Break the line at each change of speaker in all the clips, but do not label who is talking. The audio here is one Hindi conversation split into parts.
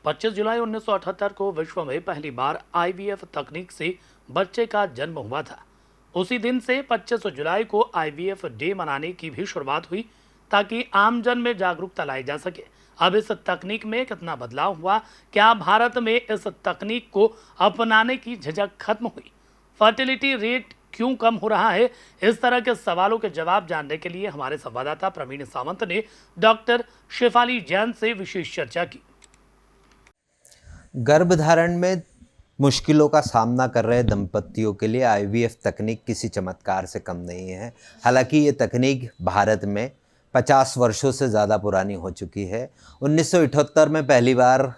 25 जुलाई 1978 को विश्व में पहली बार आईवीएफ तकनीक से बच्चे का जन्म हुआ था। उसी दिन से 25 जुलाई को आईवीएफ डे मनाने की भी शुरुआत हुई ताकि आमजन में जागरूकता लाई जा सके। अब इस तकनीक में कितना बदलाव हुआ, क्या भारत में इस तकनीक को अपनाने की झिझक खत्म हुई, फर्टिलिटी रेट क्यों कम हो रहा है, इस तरह के सवालों के जवाब जानने के लिए हमारे संवाददाता प्रवीण सावंत ने डॉक्टर शेफाली जैन से विशेष चर्चा की।
गर्भधारण में मुश्किलों का सामना कर रहे दंपतियों के लिए आईवीएफ तकनीक किसी चमत्कार से कम नहीं है। हालांकि ये तकनीक भारत में 50 वर्षों से ज़्यादा पुरानी हो चुकी है। 1978 में पहली बार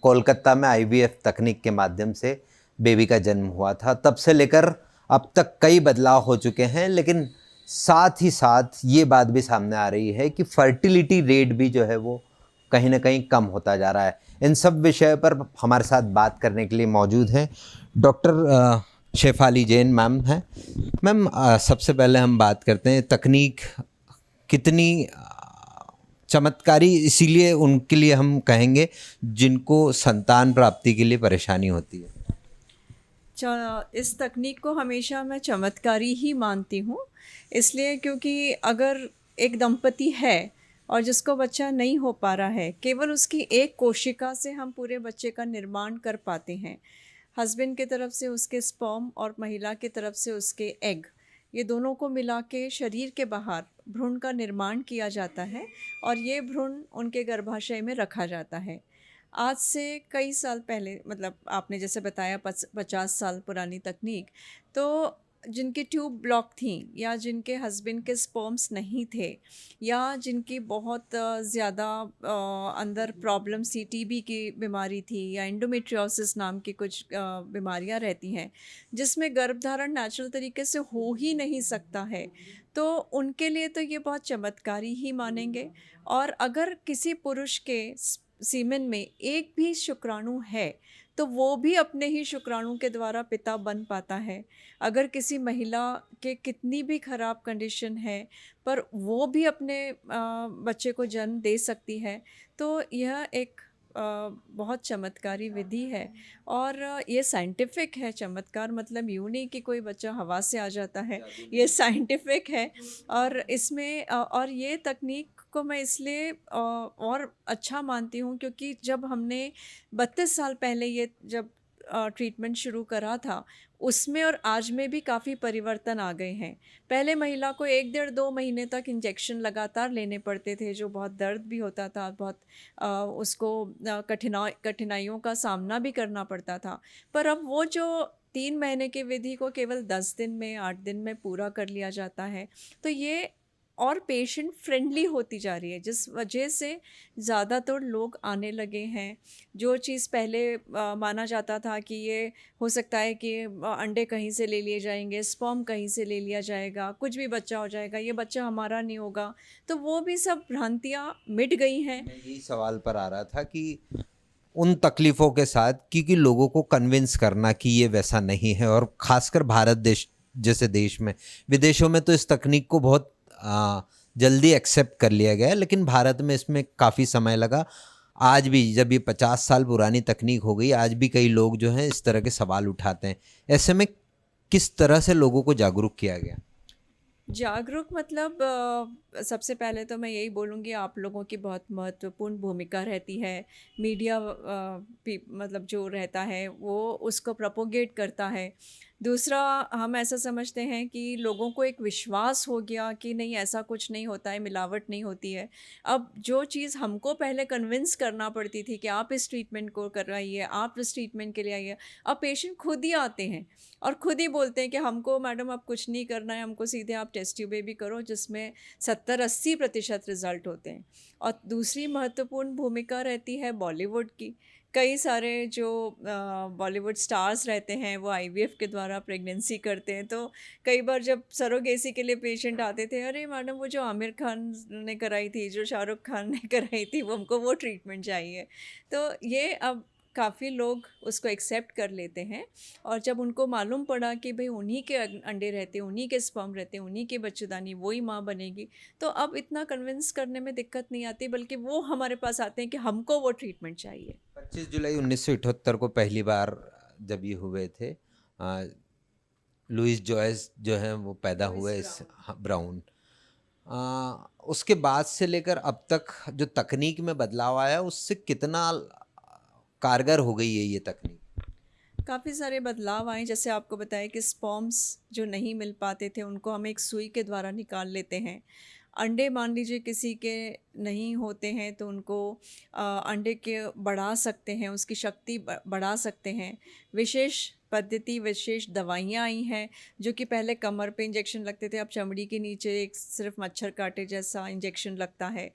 कोलकाता में आईवीएफ तकनीक के माध्यम से बेबी का जन्म हुआ था। तब से लेकर अब तक कई बदलाव हो चुके हैं, लेकिन साथ ही साथ ये बात भी सामने आ रही है कि फर्टिलिटी रेट भी जो है वो कहीं ना कहीं कम होता जा रहा है। इन सब विषय पर हमारे साथ बात करने के लिए मौजूद हैं डॉक्टर शेफाली जैन मैम हैं। मैम, सबसे पहले हम बात करते हैं तकनीक कितनी चमत्कारी इसीलिए उनके लिए हम कहेंगे जिनको संतान प्राप्ति के लिए परेशानी होती है।
इस तकनीक को हमेशा मैं चमत्कारी ही मानती हूँ, इसलिए क्योंकि अगर एक दंपति है और जिसको बच्चा नहीं हो पा रहा है, केवल उसकी एक कोशिका से हम पूरे बच्चे का निर्माण कर पाते हैं। हस्बैंड की तरफ से उसके स्पर्म और महिला की तरफ से उसके एग, ये दोनों को मिला के शरीर के बाहर भ्रूण का निर्माण किया जाता है और ये भ्रूण उनके गर्भाशय में रखा जाता है। आज से कई साल पहले, मतलब आपने जैसे बताया 50 साल पुरानी तकनीक, तो जिनकी ट्यूब ब्लॉक थी या जिनके हस्बैंड के स्पर्म्स नहीं थे या जिनकी बहुत ज़्यादा अंदर प्रॉब्लम सी, टीबी की बीमारी थी या एंडोमेट्रियोसिस नाम की कुछ बीमारियां रहती हैं जिसमें गर्भधारण नेचुरल तरीके से हो ही नहीं सकता है, तो उनके लिए तो ये बहुत चमत्कारी ही मानेंगे। और अगर किसी पुरुष के सीमेन में एक भी शुक्राणु है तो वो भी अपने ही शुक्राणु के द्वारा पिता बन पाता है। अगर किसी महिला के कितनी भी ख़राब कंडीशन है पर वो भी अपने बच्चे को जन्म दे सकती है। तो यह एक बहुत चमत्कारी विधि है और ये साइंटिफिक है। चमत्कार मतलब यूँ नहीं कि कोई बच्चा हवा से आ जाता है, ये साइंटिफिक है। और इसमें और ये तकनीक को मैं इसलिए और अच्छा मानती हूँ क्योंकि जब हमने 32 साल पहले ये जब ट्रीटमेंट शुरू करा था, उसमें और आज में भी काफ़ी परिवर्तन आ गए हैं। पहले महिला को 1 डेढ़ 2 महीने तक इंजेक्शन लगातार लेने पड़ते थे, जो बहुत दर्द भी होता था, बहुत उसको कठिनाइयों का सामना भी करना पड़ता था। पर अब वो जो 3 महीने की विधि को केवल 10 दिन में 8 दिन में पूरा कर लिया जाता है, तो ये और पेशेंट फ्रेंडली होती जा रही है, जिस वजह से ज़्यादातर लोग आने लगे हैं। जो चीज़ पहले माना जाता था कि ये हो सकता है कि अंडे कहीं से ले लिए जाएंगे, स्पर्म कहीं से ले लिया जाएगा, कुछ भी बच्चा हो जाएगा, ये बच्चा हमारा नहीं होगा, तो वो भी सब भ्रांतियाँ मिट गई हैं।
मैं यही सवाल पर आ रहा था कि उन तकलीफ़ों के साथ क्योंकि लोगों को कन्विंस करना कि ये वैसा नहीं है, और ख़ासकर भारत देश जैसे देश में, विदेशों में तो इस तकनीक को बहुत जल्दी एक्सेप्ट कर लिया गया है, लेकिन भारत में इसमें काफ़ी समय लगा। आज भी जब ये 50 साल पुरानी तकनीक हो गई, आज भी कई लोग जो हैं इस तरह के सवाल उठाते हैं। ऐसे में किस तरह से लोगों को जागरूक किया गया?
जागरूक मतलब सबसे पहले तो मैं यही बोलूँगी, आप लोगों की बहुत महत्वपूर्ण भूमिका रहती है। मीडिया मतलब जो रहता है वो उसको प्रोपोगेट करता है। दूसरा, हम ऐसा समझते हैं कि लोगों को एक विश्वास हो गया कि नहीं, ऐसा कुछ नहीं होता है, मिलावट नहीं होती है। अब जो चीज़ हमको पहले कन्विंस करना पड़ती थी कि आप इस ट्रीटमेंट को करवाइए, आप इस ट्रीटमेंट के लिए आइए, अब पेशेंट खुद ही आते हैं और खुद ही बोलते हैं कि हमको मैडम अब कुछ नहीं करना है, हमको सीधे आप टेस्ट ट्यूब बेबी करो, जिसमें 70-80% रिज़ल्ट होते हैं। और दूसरी महत्वपूर्ण भूमिका रहती है बॉलीवुड की। कई सारे जो बॉलीवुड स्टार्स रहते हैं वो आईवीएफ के द्वारा प्रेगनेंसी करते हैं। तो कई बार जब सरोगेसी के लिए पेशेंट आते थे, अरे मैडम वो जो आमिर खान ने कराई थी, जो शाहरुख खान ने कराई थी, वो हमको वो ट्रीटमेंट चाहिए। तो ये अब काफ़ी लोग उसको एक्सेप्ट कर लेते हैं। और जब उनको मालूम पड़ा कि भाई उन्हीं के अंडे रहते हैं, उन्हीं के स्पर्म रहते हैं, उन्हीं की बच्चेदानी, वही माँ बनेगी, तो अब इतना कन्विंस करने में दिक्कत नहीं आती, बल्कि वो हमारे पास आते हैं कि हमको वो ट्रीटमेंट चाहिए।
25 जुलाई 1978 को पहली बार जब ये हुए थे, लुइस जॉयस जो हैं वो पैदा हुए, इस ब्राउन। उसके बाद से लेकर अब तक जो तकनीक में बदलाव आया, उससे कितना कारगर हो गई है ये तकनीक?
काफ़ी सारे बदलाव आए, जैसे आपको बताया कि स्पर्म्स जो नहीं मिल पाते थे उनको हम एक सुई के द्वारा निकाल लेते हैं। अंडे मान लीजिए किसी के नहीं होते हैं तो उनको अंडे के बढ़ा सकते हैं, उसकी शक्ति बढ़ा सकते हैं। विशेष पद्धति, विशेष दवाइयाँ आई हैं जो कि पहले कमर पे इंजेक्शन लगते थे, अब चमड़ी के नीचे एक सिर्फ मच्छर काटे जैसा इंजेक्शन लगता है।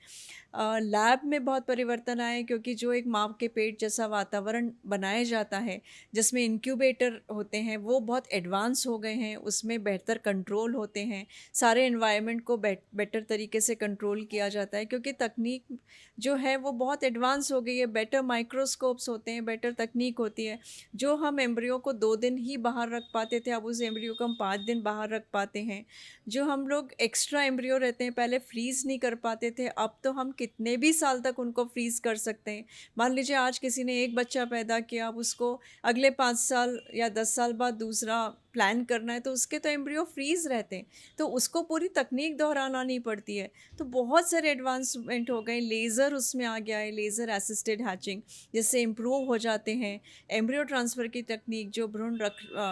लैब में बहुत परिवर्तन आए, क्योंकि जो एक माँ के पेट जैसा वातावरण बनाया जाता है जिसमें इंक्यूबेटर होते हैं वो बहुत एडवांस हो गए हैं, उसमें बेहतर कंट्रोल होते हैं, सारे एनवायरनमेंट को बेटर तरीके से कंट्रोल किया जाता है, क्योंकि तकनीक जो है वो बहुत एडवांस हो गई है। बेटर माइक्रोस्कोप्स होते हैं, बेटर तकनीक होती है। जो हम एम्ब्रियो को 2 दिन ही बाहर रख पाते थे, अब उस एम्ब्रियो को हम 5 दिन बाहर रख पाते हैं। जो हम लोग एक्स्ट्रा एम्ब्रियो रहते हैं, पहले फ्रीज़ नहीं कर पाते थे, अब तो हम कितने भी साल तक उनको फ्रीज़ कर सकते हैं। मान लीजिए आज किसी ने एक बच्चा पैदा किया, अब उसको अगले 5 साल या 10 साल बाद दूसरा प्लान करना है, तो उसके तो एम्ब्रियो फ्रीज़ रहते हैं, तो उसको पूरी तकनीक दोहराना नहीं पड़ती है। तो बहुत सारे एडवांसमेंट हो गए, लेज़र उसमें आ गया है, लेज़र असिस्टेड हैचिंग, जिससे इम्प्रूव हो जाते हैं। एम्ब्रियो ट्रांसफ़र की तकनीक, जो भ्रूण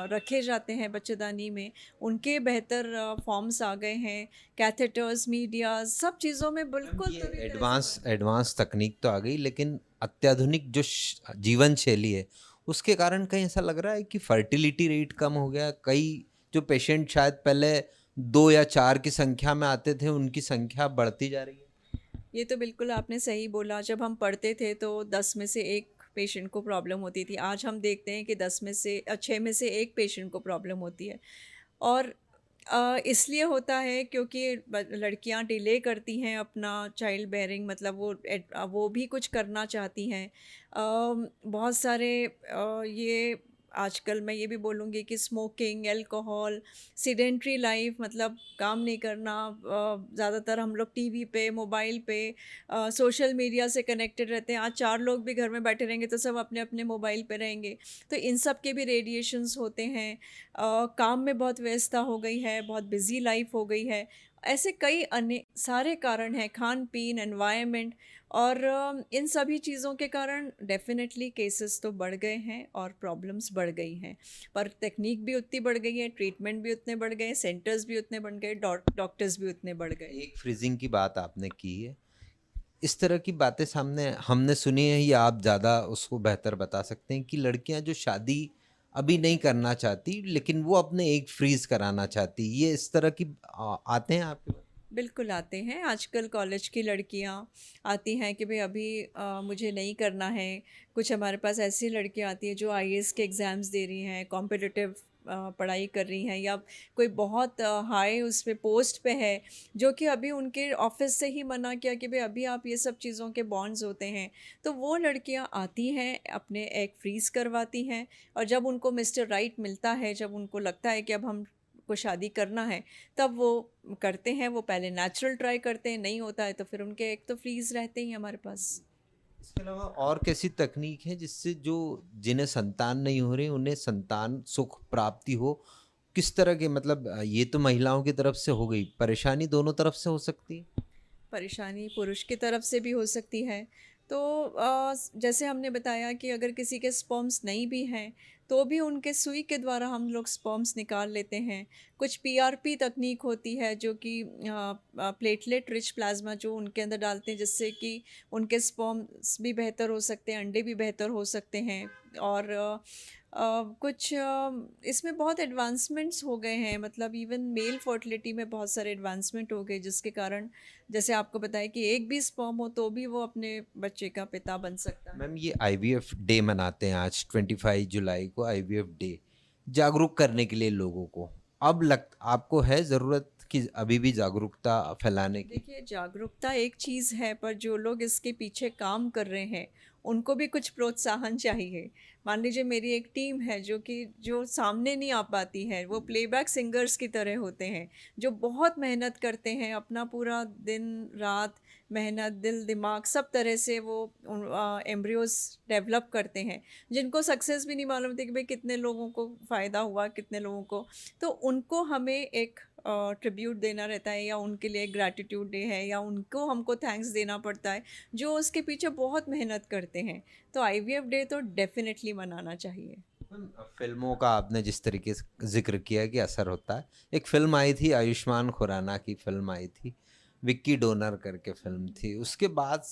रखे जाते हैं बच्चेदानी में, उनके बेहतर फॉर्म्स आ गए हैं। कैथेटर्स, मीडिया, सब चीज़ों में बिल्कुल
एडवांस तकनीक तो आ गई, लेकिन अत्याधुनिक जो जीवन शैली है उसके कारण कहीं ऐसा लग रहा है कि फर्टिलिटी रेट कम हो गया। कई जो पेशेंट शायद पहले 2 या 4 की संख्या में आते थे, उनकी संख्या बढ़ती जा रही है।
ये तो बिल्कुल आपने सही बोला। जब हम पढ़ते थे तो 10 में से 1 पेशेंट को प्रॉब्लम होती थी, आज हम देखते हैं कि 6 में से 1 पेशेंट को प्रॉब्लम होती है। और इसलिए होता है क्योंकि लड़कियां डिले करती हैं अपना चाइल्ड बेयरिंग, मतलब वो भी कुछ करना चाहती हैं। बहुत सारे ये आजकल मैं ये भी बोलूँगी कि स्मोकिंग, अल्कोहल, सीडेंट्री लाइफ, मतलब काम नहीं करना, ज़्यादातर हम लोग टीवी पे, मोबाइल पे, सोशल मीडिया से कनेक्टेड रहते हैं। आज 4 लोग भी घर में बैठे रहेंगे तो सब अपने अपने मोबाइल पे रहेंगे, तो इन सब के भी रेडिएशंस होते हैं। काम में बहुत व्यस्तता हो गई है, बहुत बिजी लाइफ हो गई है। ऐसे कई अन्य सारे कारण हैं, खान पीन, एनवायरनमेंट, और इन सभी चीज़ों के कारण डेफिनेटली केसेस तो बढ़ गए हैं और प्रॉब्लम्स बढ़ गई हैं। पर टेक्निक भी उतनी बढ़ गई है, ट्रीटमेंट भी उतने बढ़ गए, सेंटर्स भी उतने बढ़ गए, डॉक्टर्स भी उतने बढ़ गए।
एक फ्रीजिंग की बात आपने की है, इस तरह की बातें सामने हमने सुनी है, या आप ज़्यादा उसको बेहतर बता सकते हैं कि लड़कियां जो शादी अभी नहीं करना चाहती लेकिन वो अपने एक फ्रीज कराना चाहती, ये इस तरह की आते हैं आपके पास?
बिल्कुल आते हैं। आजकल कॉलेज की लड़कियां आती हैं कि भाई अभी मुझे नहीं करना है। कुछ हमारे पास ऐसी लड़कियां आती हैं जो आईएएस के एग्ज़ाम्स दे रही हैं, कॉम्पिटिटिव पढ़ाई कर रही हैं, या कोई बहुत हाई उस पे पोस्ट पे है, जो कि अभी उनके ऑफिस से ही मना किया कि भाई अभी आप ये सब चीज़ों के बॉन्ड्स होते हैं। तो वो लड़कियां आती हैं, अपने एग फ्रीज़ करवाती हैं, और जब उनको मिस्टर राइट मिलता है, जब उनको लगता है कि अब हम को शादी करना है, तब वो करते हैं। वो पहले नेचुरल ट्राई करते हैं, नहीं होता है तो फिर उनके एग तो फ्रीज़ रहते ही हमारे पास।
इसके अलावा और कैसी तकनीक है जिससे जो जिन्हें संतान नहीं हो रही उन्हें संतान सुख प्राप्ति हो? किस तरह के, मतलब ये तो महिलाओं की तरफ से हो गई, परेशानी दोनों तरफ से हो सकती है?
परेशानी पुरुष की तरफ से भी हो सकती है। तो जैसे हमने बताया कि अगर किसी के स्पर्म्स नहीं भी हैं तो भी उनके सुई के द्वारा हम लोग स्पर्म्स निकाल लेते हैं। कुछ पीआरपी तकनीक होती है जो कि प्लेटलेट रिच प्लाज्मा जो उनके अंदर डालते हैं, जिससे कि उनके स्पर्म्स भी बेहतर हो सकते हैं, अंडे भी बेहतर हो सकते हैं। और कुछ इसमें बहुत एडवांसमेंट्स हो गए हैं, मतलब इवन मेल फर्टिलिटी में बहुत सारे एडवांसमेंट हो गए, जिसके कारण जैसे आपको बताया कि एक भी स्पर्म हो तो भी वो अपने बच्चे का पिता बन सकता है।
मैम, ये आईवीएफ डे मनाते हैं आज 25 जुलाई को, आईवीएफ डे जागरूक करने के लिए लोगों को, अब आपको है ज़रूरत कि अभी भी जागरूकता फैलाने की?
देखिए, जागरूकता एक चीज़ है, पर जो लोग इसके पीछे काम कर रहे हैं उनको भी कुछ प्रोत्साहन चाहिए। मान लीजिए मेरी एक टीम है जो सामने नहीं आ पाती है, वो प्लेबैक सिंगर्स की तरह होते हैं, जो बहुत मेहनत करते हैं, अपना पूरा दिन रात मेहनत, दिल दिमाग सब तरह से वो एम्ब्रियोज़ डेवलप करते हैं, जिनको सक्सेस भी नहीं मालूम होती कि भाई कितने लोगों को फ़ायदा हुआ, कितने लोगों को। तो उनको हमें एक ट्रिब्यूट देना रहता है, या उनके लिए ग्रैटिट्यूड डे है, या उनको हमको थैंक्स देना पड़ता है जो उसके पीछे बहुत मेहनत करते हैं। तो आईवीएफ डे तो डेफिनेटली मनाना चाहिए।
फिल्मों का आपने जिस तरीके से जिक्र किया कि असर होता है, एक फिल्म आई थी, आयुष्मान खुराना की फिल्म आई थी, विक्की डोनर करके फिल्म थी। उसके बाद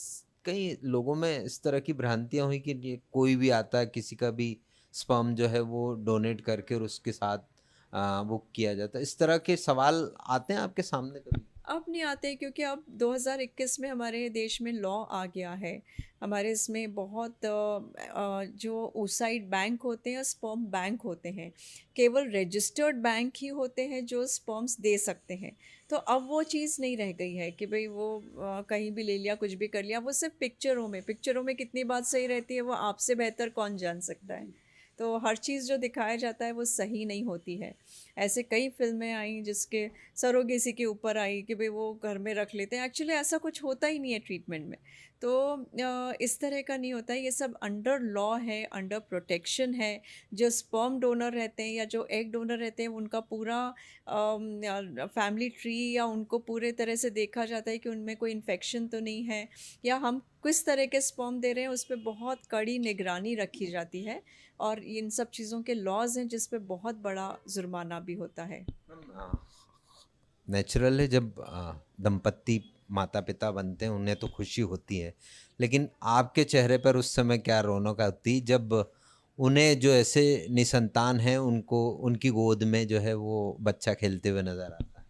कई लोगों में इस तरह की भ्रांतियां हुई कि ये कोई भी आता है, किसी का भी स्पर्म जो है वो डोनेट करके और उसके साथ वो किया जाता है। इस तरह के सवाल आते हैं आपके सामने कभी?
अब नहीं आते, क्योंकि अब 2021 में हमारे देश में लॉ आ गया है। हमारे इसमें बहुत जो oocyte बैंक होते हैं, स्पर्म बैंक होते हैं, केवल रजिस्टर्ड बैंक ही होते हैं जो स्पर्म्स दे सकते हैं। तो अब वो चीज़ नहीं रह गई है कि भाई वो कहीं भी ले लिया, कुछ भी कर लिया। वो सिर्फ पिक्चरों में कितनी बात सही रहती है वो आपसे बेहतर कौन जान सकता है। तो हर चीज़ जो दिखाया जाता है वो सही नहीं होती है। ऐसे कई फ़िल्में आई जिसके सरोगेसी के ऊपर आई कि भाई वो घर में रख लेते हैं, एक्चुअली ऐसा कुछ होता ही नहीं है ट्रीटमेंट में। तो इस तरह का नहीं होता है, ये सब अंडर लॉ है, अंडर प्रोटेक्शन है। जो स्पर्म डोनर रहते हैं या जो एग डोनर रहते हैं, उनका पूरा फैमिली ट्री या उनको पूरे तरह से देखा जाता है कि उनमें कोई इन्फेक्शन तो नहीं है, या हम किस तरह के स्पर्म दे रहे हैं उस पर बहुत कड़ी निगरानी रखी जाती है। और इन सब चीज़ों के लॉज हैं जिस पे बहुत बड़ा जुर्माना भी होता है।
नेचुरल है जब दंपत्ति माता पिता बनते हैं, उन्हें तो खुशी होती है, लेकिन आपके चेहरे पर उस समय क्या रौनक आती जब उन्हें जो ऐसे निसंतान हैं उनको उनकी गोद में जो है वो बच्चा खेलते हुए नजर आता है?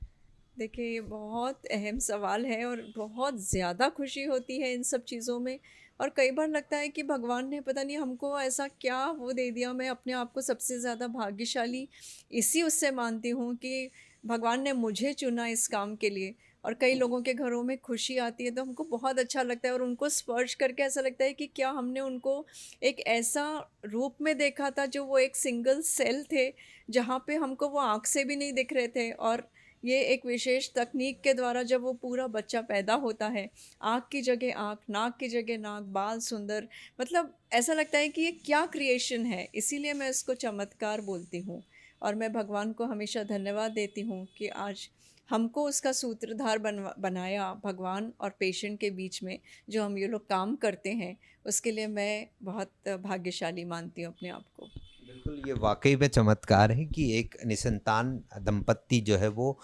देखिए, ये बहुत अहम सवाल है और बहुत ज़्यादा खुशी होती है इन सब चीज़ों में। और कई बार लगता है कि भगवान ने पता नहीं हमको ऐसा क्या वो दे दिया। मैं अपने आप को सबसे ज़्यादा भाग्यशाली इसी उससे मानती हूँ कि भगवान ने मुझे चुना इस काम के लिए। और कई लोगों के घरों में खुशी आती है तो हमको बहुत अच्छा लगता है, और उनको स्पर्श करके ऐसा लगता है कि क्या हमने उनको एक ऐसा रूप में देखा था जो वो एक सिंगल सेल थे, जहाँ पे हमको वो आँख से भी नहीं दिख रहे थे। और ये एक विशेष तकनीक के द्वारा जब वो पूरा बच्चा पैदा होता है, आँख की जगह आँख, नाक की जगह नाक, बाल सुंदर, मतलब ऐसा लगता है कि ये क्या क्रिएशन है। इसीलिए मैं इसको चमत्कार बोलती हूँ। और मैं भगवान को हमेशा धन्यवाद देती हूँ कि आज हमको उसका सूत्रधार बनाया भगवान और पेशेंट के बीच में, जो हम ये लोग काम करते हैं, उसके लिए मैं बहुत भाग्यशाली मानती हूँ अपने आप को।
बिल्कुल, ये वाकई में चमत्कार है कि एक निसंतान दंपत्ति जो है वो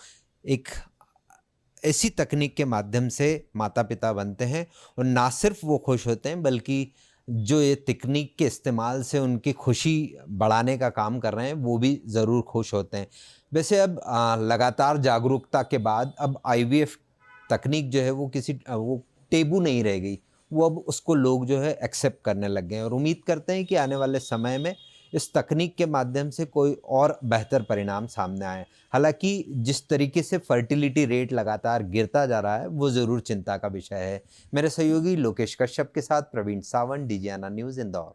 एक ऐसी तकनीक के माध्यम से माता पिता बनते हैं, और ना सिर्फ वो खुश होते हैं बल्कि जो ये तकनीक के इस्तेमाल से उनकी खुशी बढ़ाने का काम कर रहे हैं वो भी ज़रूर खुश होते हैं। वैसे अब लगातार जागरूकता के बाद अब आईवीएफ तकनीक जो है वो वो टेबू नहीं रह गई, वो अब उसको लोग जो है एक्सेप्ट करने लग गए हैं, और उम्मीद करते हैं कि आने वाले समय में इस तकनीक के माध्यम से कोई और बेहतर परिणाम सामने आए। हालांकि जिस तरीके से फर्टिलिटी रेट लगातार गिरता जा रहा है वो ज़रूर चिंता का विषय है। मेरे सहयोगी लोकेश कश्यप के साथ प्रवीण सावंत, डीजीआना न्यूज़, इंदौर।